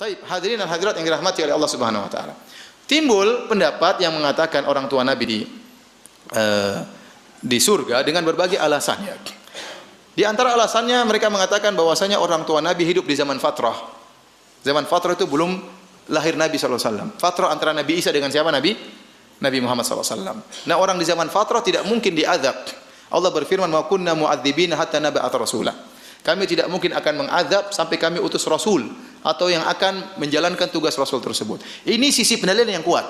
Baik, hadirin dan hadirat yang dirahmati oleh Allah Subhanahu wa taala. Timbul pendapat yang mengatakan orang tua Nabi di surga dengan berbagai alasannya. Di antara alasannya mereka mengatakan bahwasanya orang tua Nabi hidup di zaman fatrah. Zaman fatrah itu belum lahir Nabi SAW. Fatrah antara Nabi Isa dengan siapa? Nabi Muhammad SAW. Nah, orang di zaman fatrah tidak mungkin diazab. Allah berfirman, "Wa kunna mu'adzibina hatta nab'atha rasula." Kami tidak mungkin akan mengazab sampai kami utus rasul atau yang akan menjalankan tugas rasul tersebut. Ini sisi pendalilan yang kuat.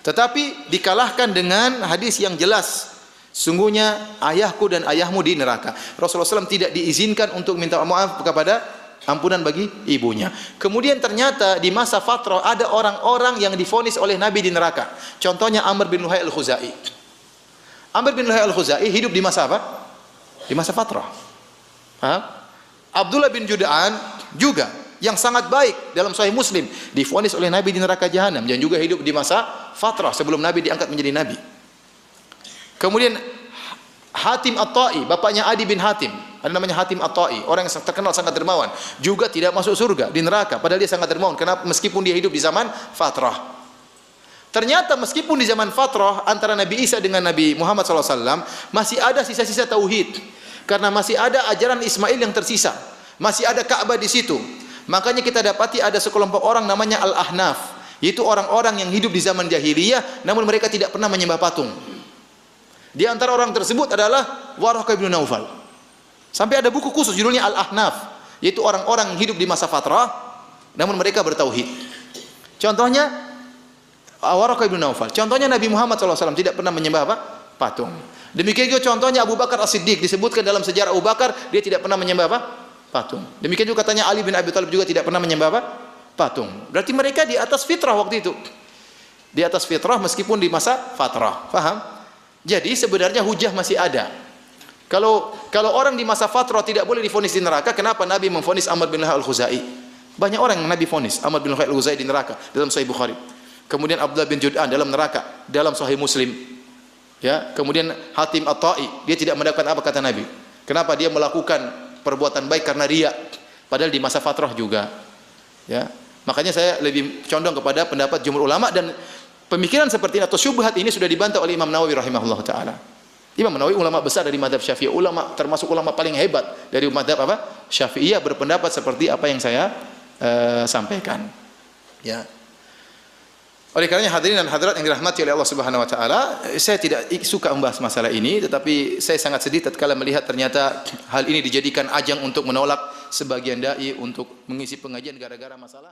Tetapi dikalahkan dengan hadis yang jelas. Sungguhnya ayahku dan ayahmu di neraka. Rasulullah SAW tidak diizinkan untuk minta maaf kepada ampunan bagi ibunya. Kemudian ternyata di masa fatrah ada orang-orang yang divonis oleh Nabi di neraka. Contohnya Amr bin Luhai al-Khuzai. Amr bin Luhai al-Khuzai hidup di masa apa? Di masa fatrah. Abdullah bin Jud'an juga yang sangat baik dalam Sahih Muslim divonis oleh Nabi di neraka jahanam dan juga hidup di masa fatrah sebelum Nabi diangkat menjadi nabi. Kemudian Hatim At-Tai, bapaknya Adi bin Hatim, ada namanya Hatim At-Tai, orang yang terkenal sangat dermawan, juga tidak masuk surga, di neraka, padahal dia sangat dermawan. Kenapa? Meskipun dia hidup di zaman fatrah. Ternyata meskipun di zaman fatrah antara Nabi Isa dengan Nabi Muhammad SAW masih ada sisa-sisa tauhid, karena masih ada ajaran Ismail yang tersisa, masih ada Ka'bah di situ. Makanya kita dapati ada sekelompok orang namanya Al-Ahnaf, yaitu orang-orang yang hidup di zaman jahiliyah, namun mereka tidak pernah menyembah patung. Di antara orang tersebut adalah Waraqah bin Naufal. Sampai ada buku khusus judulnya Al-Ahnaf, yaitu orang-orang yang hidup di masa fatrah namun mereka bertauhid. Contohnya Waraqah bin Naufal. Contohnya Nabi Muhammad SAW tidak pernah menyembah apa? Patung. Demikian juga contohnya Abu Bakar As-Siddiq, disebutkan dalam sejarah Abu Bakar dia tidak pernah menyembah apa? Patung. Demikian juga katanya Ali bin Abi Thalib juga tidak pernah menyembah apa? Patung. Berarti mereka di atas fitrah waktu itu. Di atas fitrah meskipun di masa fatrah. Faham? Jadi sebenarnya hujah masih ada. Kalau orang di masa fatrah tidak boleh divonis di neraka, kenapa Nabi memvonis Amr bin Luhai al-Khuzai? Banyak orang yang Nabi vonis Amr bin Luhai al-Khuzai di neraka dalam Sahih Bukhari. Kemudian Abdullah bin Jud'an dalam neraka dalam Sahih Muslim. Ya, kemudian Hatim At-Tai, dia tidak mendapatkan apa kata Nabi. Kenapa? Dia melakukan perbuatan baik karena riya, padahal di masa fatrah juga. Ya. Makanya saya lebih condong kepada pendapat jumhur ulama, dan pemikiran seperti ini atau syubhat ini sudah dibantah oleh Imam Nawawi rahimahullah taala. Imam Nawawi ulama besar dari mazhab Syafi'i, ulama termasuk ulama paling hebat dari mazhab apa? Syafi'iyah, berpendapat seperti apa yang saya sampaikan. Ya. Oleh karenanya hadirin dan hadirat yang dirahmati oleh Allah Subhanahu wa taala, saya tidak suka membahas masalah ini, tetapi saya sangat sedih tatkala melihat ternyata hal ini dijadikan ajang untuk menolak sebagian dai untuk mengisi pengajian gara-gara masalah